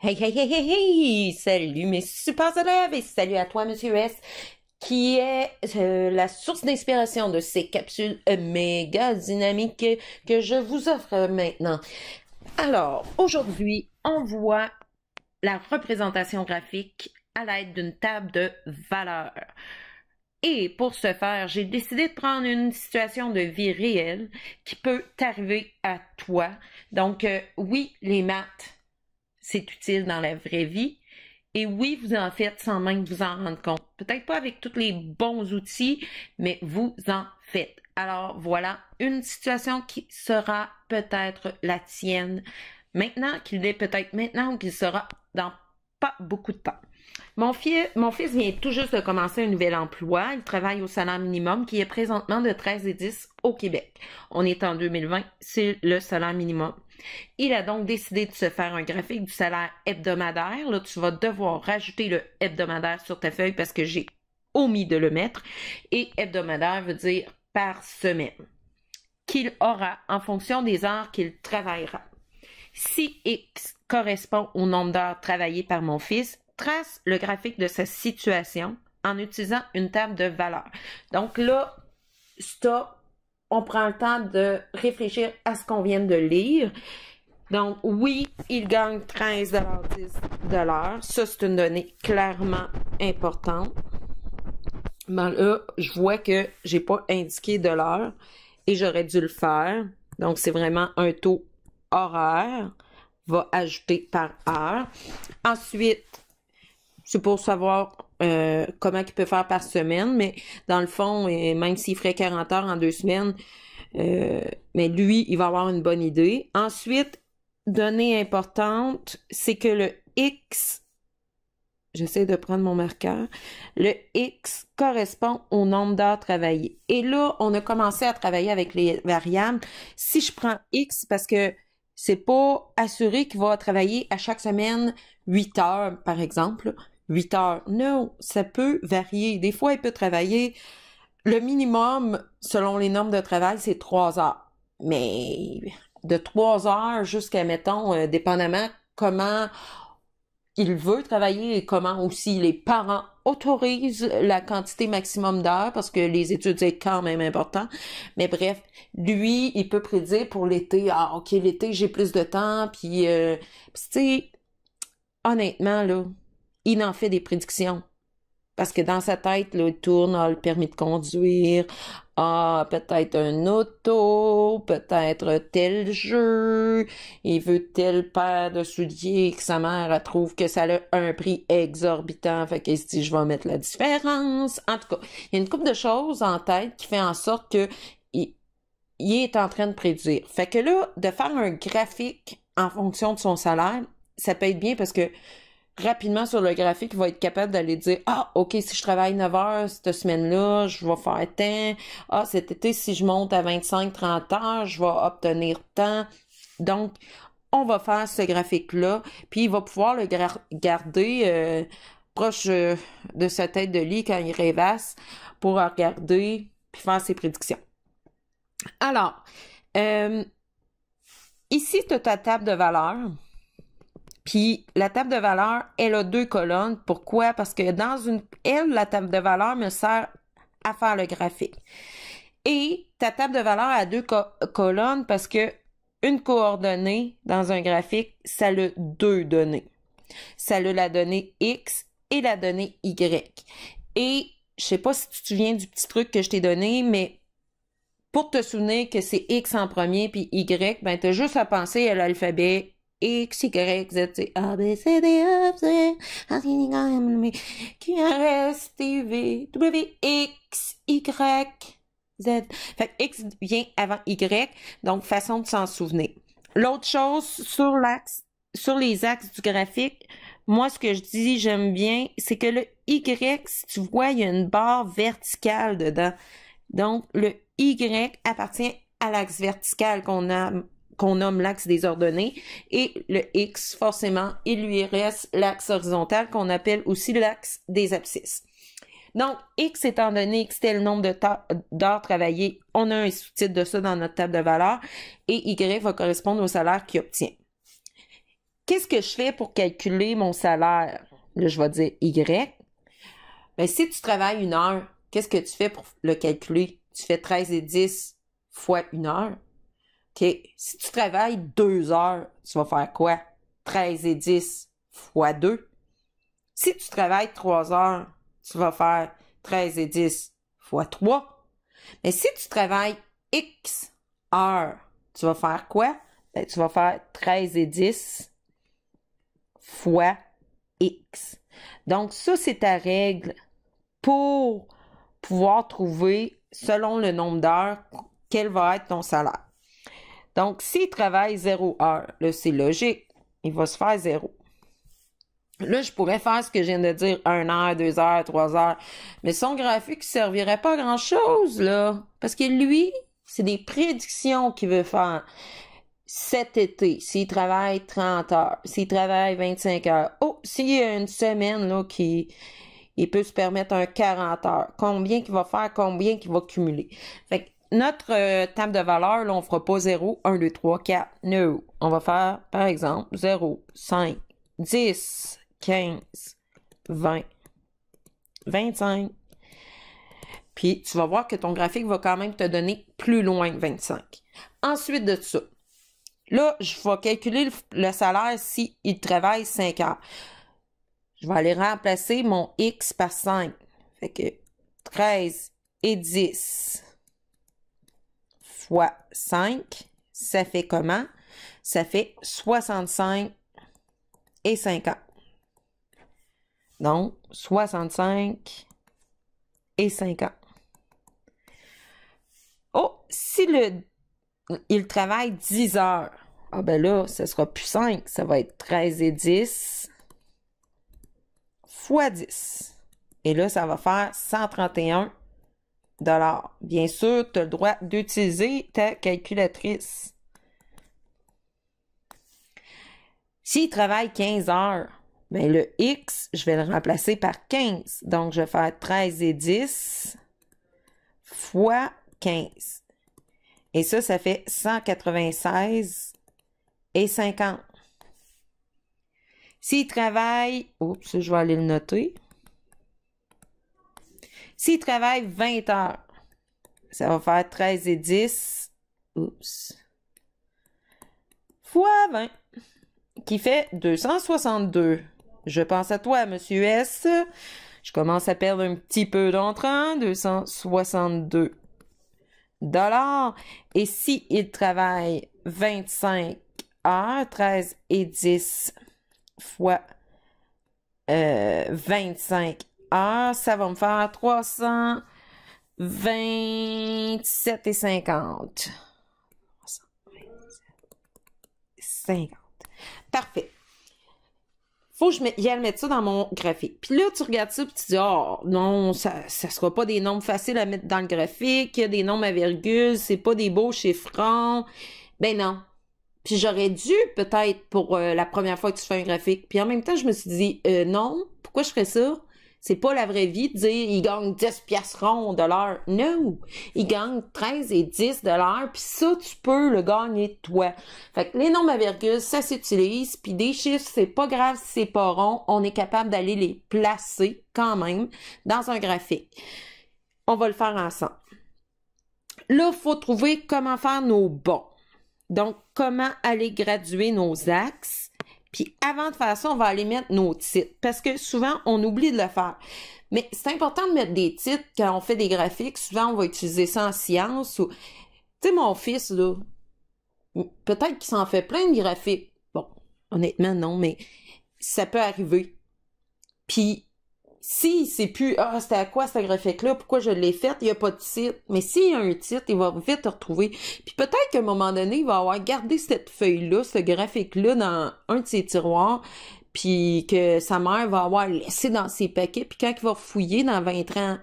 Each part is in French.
Hey, hey, hey, hey, hey! Salut mes super élèves et salut à toi, Monsieur S, qui est la source d'inspiration de ces capsules méga dynamiques que je vous offre maintenant. Alors, aujourd'hui, on voit la représentation graphique à l'aide d'une table de valeurs. Et pour ce faire, j'ai décidé de prendre une situation de vie réelle qui peut t'arriver à toi. Donc, oui, les maths, c'est utile dans la vraie vie. Et oui, vous en faites sans même vous en rendre compte. Peut-être pas avec tous les bons outils, mais vous en faites. Alors voilà une situation qui sera peut-être la tienne maintenant, qu'il est peut-être maintenant ou qu'il sera dans pas beaucoup de temps. Mon fils vient tout juste de commencer un nouvel emploi. Il travaille au salaire minimum qui est présentement de 13,10 au Québec. On est en 2020, c'est le salaire minimum. Il a donc décidé de se faire un graphique du salaire hebdomadaire. Là, tu vas devoir rajouter le hebdomadaire sur ta feuille parce que j'ai omis de le mettre. Et hebdomadaire veut dire par semaine qu'il aura en fonction des heures qu'il travaillera. Si X correspond au nombre d'heures travaillées par mon fils, trace le graphique de sa situation en utilisant une table de valeurs. Donc là, stop, on prend le temps de réfléchir à ce qu'on vient de lire. Donc, oui, il gagne 13,10 $. Ça, c'est une donnée clairement importante. Ben là, je vois que j'ai pas indiqué de l'heure et j'aurais dû le faire. Donc, c'est vraiment un taux horaire. Va ajouter par heure. Ensuite, c'est pour savoir comment il peut faire par semaine, mais dans le fond, même s'il ferait 40 heures en 2 semaines, mais lui, il va avoir une bonne idée. Ensuite, donnée importante, c'est que le X, j'essaie de prendre mon marqueur, le X correspond au nombre d'heures travaillées. Et là, on a commencé à travailler avec les variables. Si je prends X, parce que c'est pas assuré qu'il va travailler à chaque semaine 8 heures, par exemple. 8 heures. Non, ça peut varier. Des fois, il peut travailler le minimum, selon les normes de travail, c'est 3 heures. Mais de 3 heures jusqu'à, mettons, dépendamment comment il veut travailler et comment aussi les parents autorisent la quantité maximum d'heures parce que les études c'est quand même important. Mais bref, lui, il peut prédire pour l'été, ah ok, l'été j'ai plus de temps, puis tu sais, honnêtement là, il en fait des prédictions. Parce que dans sa tête, là, il tourne, le permis de conduire, peut-être un auto, peut-être tel jeu, il veut telle paire de souliers que sa mère elle trouve que ça a un prix exorbitant, fait qu'il se dit je vais mettre la différence. En tout cas, il y a une couple de choses en tête qui fait en sorte que il est en train de prédire. Fait que là, de faire un graphique en fonction de son salaire, ça peut être bien parce que rapidement sur le graphique, il va être capable d'aller dire ah, OK, si je travaille 9 heures cette semaine-là, je vais faire tant. Ah, cet été, si je monte à 25-30 heures, je vais obtenir tant. Donc, on va faire ce graphique-là, puis il va pouvoir le garder proche de sa tête de lit quand il rêvasse pour regarder puis faire ses prédictions. Alors, euh, ici, tu as ta table de valeurs. Puis la table de valeur, elle a 2 colonnes. Pourquoi? Parce que la table de valeur me sert à faire le graphique. Et ta table de valeur a 2 colonnes parce que une coordonnée dans un graphique, ça a 2 données. Ça a la donnée X et la donnée Y. Et je sais pas si tu te souviens du petit truc que je t'ai donné, mais pour te souvenir que c'est X en premier puis Y, ben t'as juste à penser à l'alphabet X, Y, Z, C, A, B, C, D, E, F, G, H, I, J, K, L, M, N, Q, R, S, T, V, W, X, Y, Z. Fait que X vient avant Y, donc façon de s'en souvenir. L'autre chose, sur les axes du graphique, moi, ce que je dis, j'aime bien, c'est que le Y, si tu vois, il y a une barre verticale dedans. Donc, le Y appartient à l'axe vertical qu'on nomme l'axe des ordonnées, et le X, forcément, il lui reste l'axe horizontal qu'on appelle aussi l'axe des abscisses. Donc, X étant donné que c'était le nombre d'heures travaillées, on a un sous-titre de ça dans notre table de valeurs, et Y va correspondre au salaire qu'il obtient. qu'est-ce que je fais pour calculer mon salaire? Là, je vais dire Y. Ben, si tu travailles 1 heure, qu'est-ce que tu fais pour le calculer? Tu fais 13,10 fois 1 heure. OK. Si tu travailles 2 heures, tu vas faire quoi? 13,10 fois 2. Si tu travailles 3 heures, tu vas faire 13,10 fois 3. Mais si tu travailles X heures, tu vas faire quoi? Ben, tu vas faire 13,10 fois X. Donc, ça, c'est ta règle pour pouvoir trouver, selon le nombre d'heures, quel va être ton salaire. Donc, s'il travaille 0 heure, là, c'est logique, il va se faire 0. Là, je pourrais faire ce que je viens de dire, 1 heure, 2 heures, 3 heures, mais son graphique ne servirait pas à grand-chose, là, parce que lui, c'est des prédictions qu'il veut faire. Cet été, s'il travaille 30 heures, s'il travaille 25 heures, s'il y a une semaine, là, il peut se permettre un 40 heures, combien qu'il va faire, combien qu'il va cumuler. Fait que notre table de valeur, là, on fera pas 0, 1, 2, 3, 4. No. On va faire, par exemple, 0, 5, 10, 15, 20, 25. Puis, tu vas voir que ton graphique va quand même te donner plus loin que 25. Ensuite de ça, là, je vais calculer le salaire s'il travaille 5 heures. Je vais aller remplacer mon X par 5. Fait que 13 et 10 fois 5, ça fait comment? Ça fait 65 et 50. Donc, 65 et 50. Si il travaille 10 heures, ah ben là, ce sera plus 5, ça va être 13 et 10 fois 10. Et là, ça va faire 131 $. Bien sûr, tu as le droit d'utiliser ta calculatrice. S'il travaille 15 heures, ben le X, je vais le remplacer par 15. Donc, je vais faire 13 et 10 fois 15. Et ça fait 196 et 50. S'il travaille, je vais aller le noter. S'il travaille 20 heures, ça va faire 13 et 10, fois 20, qui fait 262. Je pense à toi, Monsieur S. Je commence à perdre un petit peu d'entrain, 262 $. Et s'il travaille 25 heures, 13 et 10 fois 25 heures, ça va me faire 327 et 50. 50. Parfait. Faut que j'aille mettre ça dans mon graphique. Puis là, tu regardes ça, puis tu dis, oh, non, ça sera pas des nombres faciles à mettre dans le graphique, il y a des nombres à virgule, c'est pas des beaux chiffrons. Ben non. Puis j'aurais dû, peut-être, pour la première fois que tu fais un graphique. Puis en même temps, je me suis dit, non, pourquoi je ferais ça? C'est pas la vraie vie de dire, il gagne 10 piastres ronds de l'heure. Non! Il gagne 13 et 10 de l'heure, puis ça, tu peux le gagner toi. Fait que les nombres à virgule, ça s'utilise, puis des chiffres, c'est pas grave si c'est pas rond, on est capable d'aller les placer quand même dans un graphique. On va le faire ensemble. Là, il faut trouver comment faire nos bons. Donc, comment aller graduer nos axes. Puis avant de faire ça, on va aller mettre nos titres. Parce que souvent, on oublie de le faire. Mais c'est important de mettre des titres quand on fait des graphiques. Souvent, on va utiliser ça en sciences. Tu sais, mon fils, là, peut-être qu'il s'en fait plein de graphiques. Bon, honnêtement, non, mais ça peut arriver. Puis, s'il sait plus, c'était à quoi ce graphique-là, pourquoi je l'ai fait, il n'y a pas de titre. Mais s'il y a un titre, il va vite le retrouver. Puis peut-être qu'à un moment donné, il va avoir gardé cette feuille-là, ce graphique-là dans un de ses tiroirs, puis que sa mère va avoir laissé dans ses paquets, puis quand il va fouiller dans 20 ans,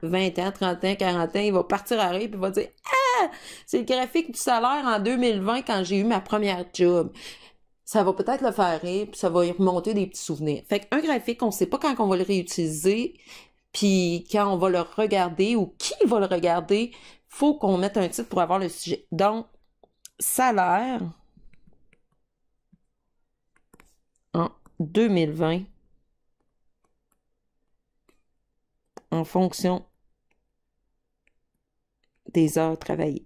30 ans, 40 ans, il va partir à rire, puis il va dire « Ah! C'est le graphique du salaire en 2020 quand j'ai eu ma première job. » Ça va peut-être le faire rire, puis ça va y remonter des petits souvenirs. Fait qu'un graphique, on sait pas quand on va le réutiliser, puis quand on va le regarder ou qui va le regarder, faut qu'on mette un titre pour avoir le sujet. Donc, salaire en 2020 en fonction des heures travaillées.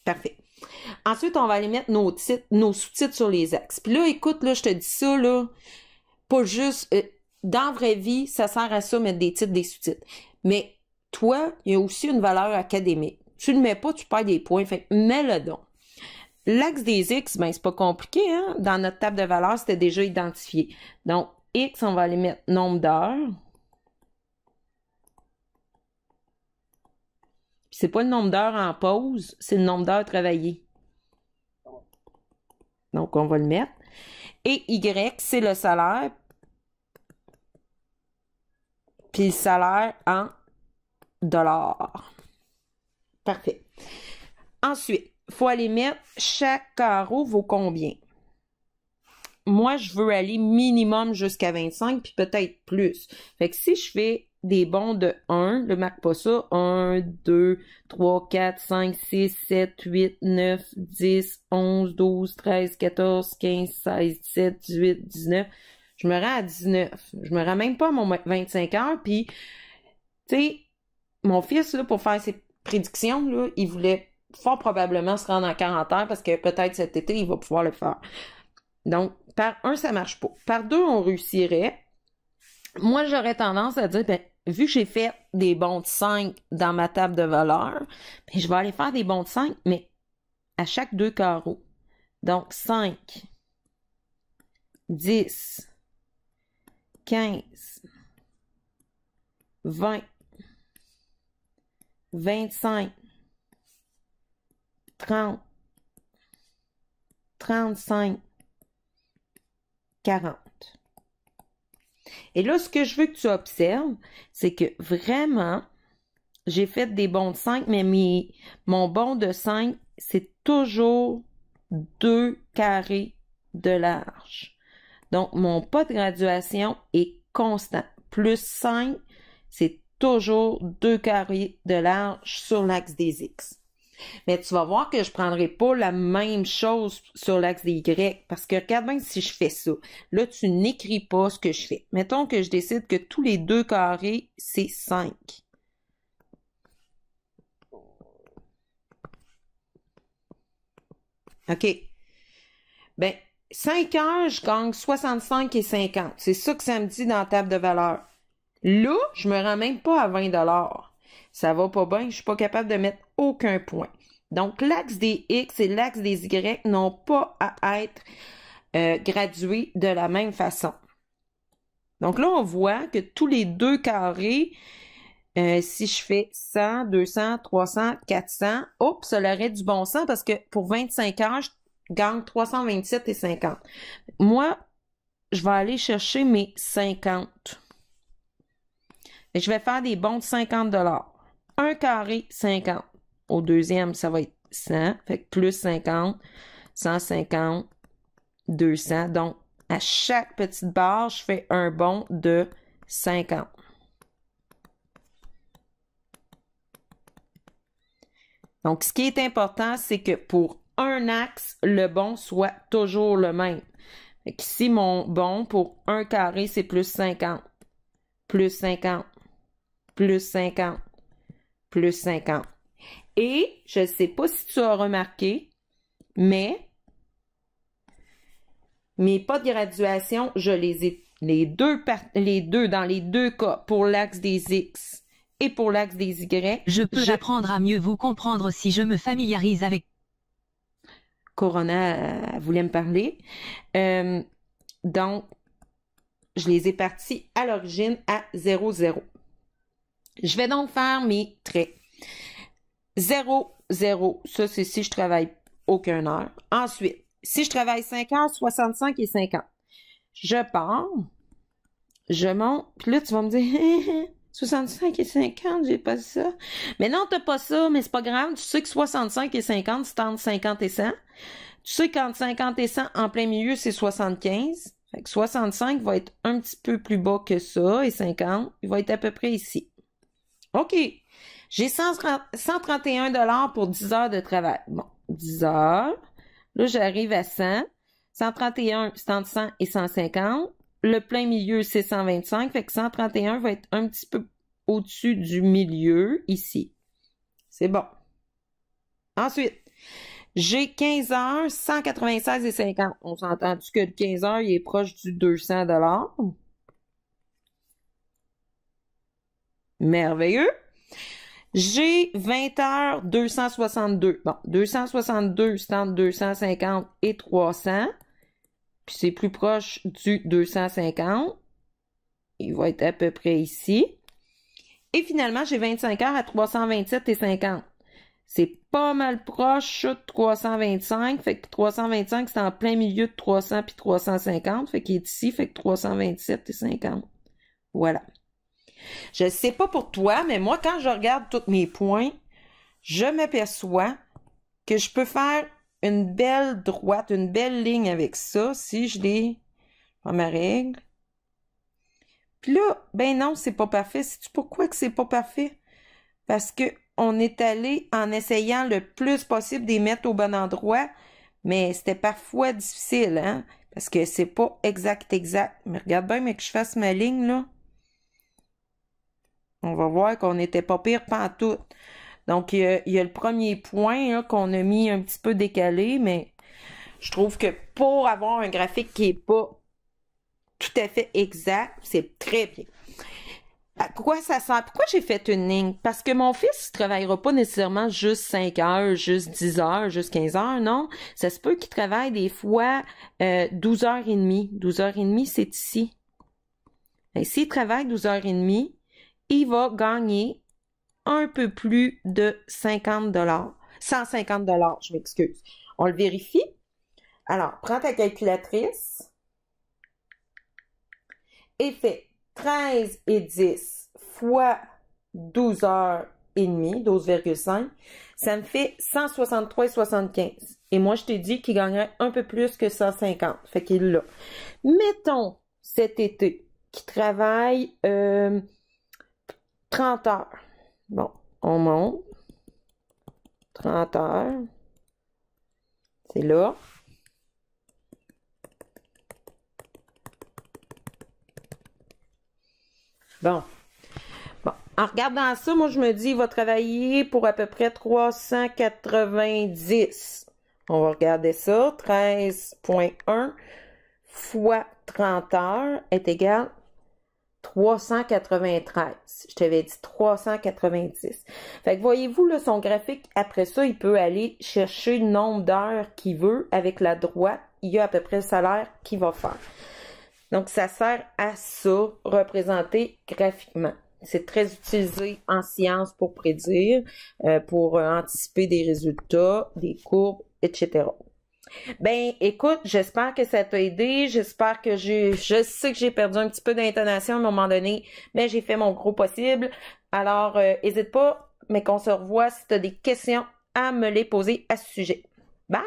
Parfait. Ensuite, on va aller mettre nos titres, nos sous-titres sur les axes. Puis là, écoute, là, je te dis ça, là, pas juste... dans la vraie vie, ça sert à ça, mettre des titres, des sous-titres. Mais toi, il y a aussi une valeur académique. Tu le mets pas, tu perds des points. Fait mets-le donc. L'axe des X, ben, c'est pas compliqué, hein? Dans notre table de valeurs, c'était déjà identifié. Donc, X, on va aller mettre nombre d'heures. Puis c'est pas le nombre d'heures en pause, c'est le nombre d'heures travaillées. Donc, on va le mettre. Et Y, c'est le salaire. Puis le salaire en dollars. Parfait. Ensuite, il faut aller mettre chaque carreau vaut combien. Moi, je veux aller minimum jusqu'à 25, puis peut-être plus. Fait que si je fais des bons de 1, ne marque pas ça, 1, 2, 3, 4, 5, 6, 7, 8, 9, 10, 11, 12, 13, 14, 15, 16, 17, 18, 19. Je me rends à 19. Je me rends même pas à mon 25 heures, puis, tu sais, mon fils, là, pour faire ses prédictions, là, il voulait fort probablement se rendre à 40 heures, parce que peut-être cet été, il va pouvoir le faire. Donc, par 1, ça marche pas. Par 2, on réussirait. Moi, j'aurais tendance à dire, ben, vu que j'ai fait des bons de 5 dans ma table de valeurs, ben, je vais aller faire des bons de 5, mais à chaque 2 carreaux. Donc, 5, 10, 15, 20, 25, 30, 35, 40. Et là, ce que je veux que tu observes, c'est que vraiment, j'ai fait des bons de 5, mais mon bon de 5, c'est toujours 2 carrés de large. Donc, mon pas de graduation est constant. Plus 5, c'est toujours 2 carrés de large sur l'axe des X. Mais tu vas voir que je ne prendrai pas la même chose sur l'axe des Y, parce que regarde bien si je fais ça. Là, tu n'écris pas ce que je fais. Mettons que je décide que tous les 2 carrés, c'est 5. OK. Ben, 5 heures, je gagne 65 et 50. C'est ça que ça me dit dans la table de valeur. Là, je me rends même pas à 20 $. Ça va pas bien, je suis pas capable de mettre aucun point. Donc, l'axe des X et l'axe des Y n'ont pas à être gradués de la même façon. Donc là, on voit que tous les 2 carrés, si je fais 100, 200, 300, 400, oups, ça aurait du bon sens parce que pour 25 heures, je gagne 327 et 50. Moi, je vais aller chercher mes 50. Et je vais faire des bons de 50 $. 1 carré, 50. Au deuxième, ça va être 100. Fait que plus 50, 150, 200. Donc, à chaque petite barre, je fais un bon de 50. Donc, ce qui est important, c'est que pour un axe, le bon soit toujours le même. Fait qu'ici, mon bon pour 1 carré, c'est plus 50. Plus 50. Plus 50. Plus 50. Et, je ne sais pas si tu as remarqué, mais mes pas de graduation, je les ai dans les deux cas, pour l'axe des X et pour l'axe des Y. Je peux apprendre à mieux vous comprendre si je me familiarise avec... Corona voulait me parler. Donc, je les ai partis à l'origine à 0, 0. Je vais donc faire mes traits. 0, 0, ça c'est si je travaille aucune heure. Ensuite, si je travaille 5 heures, 65 et 50. Je pars, je monte, puis là tu vas me dire 65 et 50, j'ai pas ça. Mais non, t'as pas ça, mais c'est pas grave. Tu sais que 65 et 50, c'est entre 50 et 100. Tu sais qu'entre 50 et 100, en plein milieu, c'est 75. Fait que 65 va être un petit peu plus bas que ça, et 50, il va être à peu près ici. OK. J'ai 131 pour 10 heures de travail. Bon, 10 heures. Là, j'arrive à 100. 131, c'est entre 100 et 150. Le plein milieu, c'est 125. Fait que 131 va être un petit peu au-dessus du milieu, ici. C'est bon. Ensuite, j'ai 15 heures, 196,50. On s'entend-tu que le 15 heures, il est proche du 200 $? Merveilleux. J'ai 20 heures, 262. Bon, 262, c'est entre 250 et 300. Puis c'est plus proche du 250. Il va être à peu près ici. Et finalement, j'ai 25 heures à 327,50. C'est pas mal proche de 325. Fait que 325, c'est en plein milieu de 300 puis 350. Fait qu'il est ici. Fait que 327,50. Voilà. Je sais pas pour toi, mais moi, quand je regarde tous mes points, je m'aperçois que je peux faire une belle droite, une belle ligne avec ça, si je l'ai dans ma règle. Puis là, ben non, c'est pas parfait. Sais-tu pourquoi que c'est pas parfait? Parce que on est allé en essayant le plus possible de les mettre au bon endroit, mais c'était parfois difficile, hein? Parce que c'est pas exact. Mais regarde bien, mais que je fasse ma ligne, là. On va voir qu'on n'était pas pire pantoute. Donc, il y a le premier point qu'on a mis un petit peu décalé, mais je trouve que pour avoir un graphique qui n'est pas tout à fait exact, c'est très bien. À quoi ça sert? Pourquoi j'ai fait une ligne? Parce que mon fils ne travaillera pas nécessairement juste 5 heures, juste 10 heures, juste 15 heures, non. Ça se peut qu'il travaille des fois 12h30. 12h30, c'est ici. Et s'il travaille 12h30, il va gagner un peu plus de 50 $. 150 $, je m'excuse. On le vérifie. Alors, prends ta calculatrice et fais 13 et 10 fois 12h30, 12,5. Ça me fait 163,75. Et moi, je t'ai dit qu'il gagnerait un peu plus que 150. Fait qu'il l'a. Mettons cet été qu'il travaille 30 heures. Bon, on monte. 30 heures. C'est là. Bon. En regardant ça, moi, je me dis, il va travailler pour à peu près 390. On va regarder ça. 13,1 fois 30 heures est égal 393. Je t'avais dit 390. Fait que voyez-vous, là, son graphique, après ça, il peut aller chercher le nombre d'heures qu'il veut. Avec la droite, il y a à peu près le salaire qu'il va faire. Donc, ça sert à ça, représenter graphiquement. C'est très utilisé en sciences pour prédire, pour anticiper des résultats, des courbes, etc. Ben, écoute, j'espère que ça t'a aidé. J'espère que je sais que j'ai perdu un petit peu d'intonation à un moment donné, mais j'ai fait mon gros possible. Alors, n'hésite pas, mais qu'on se revoit si tu as des questions à me les poser à ce sujet. Bye!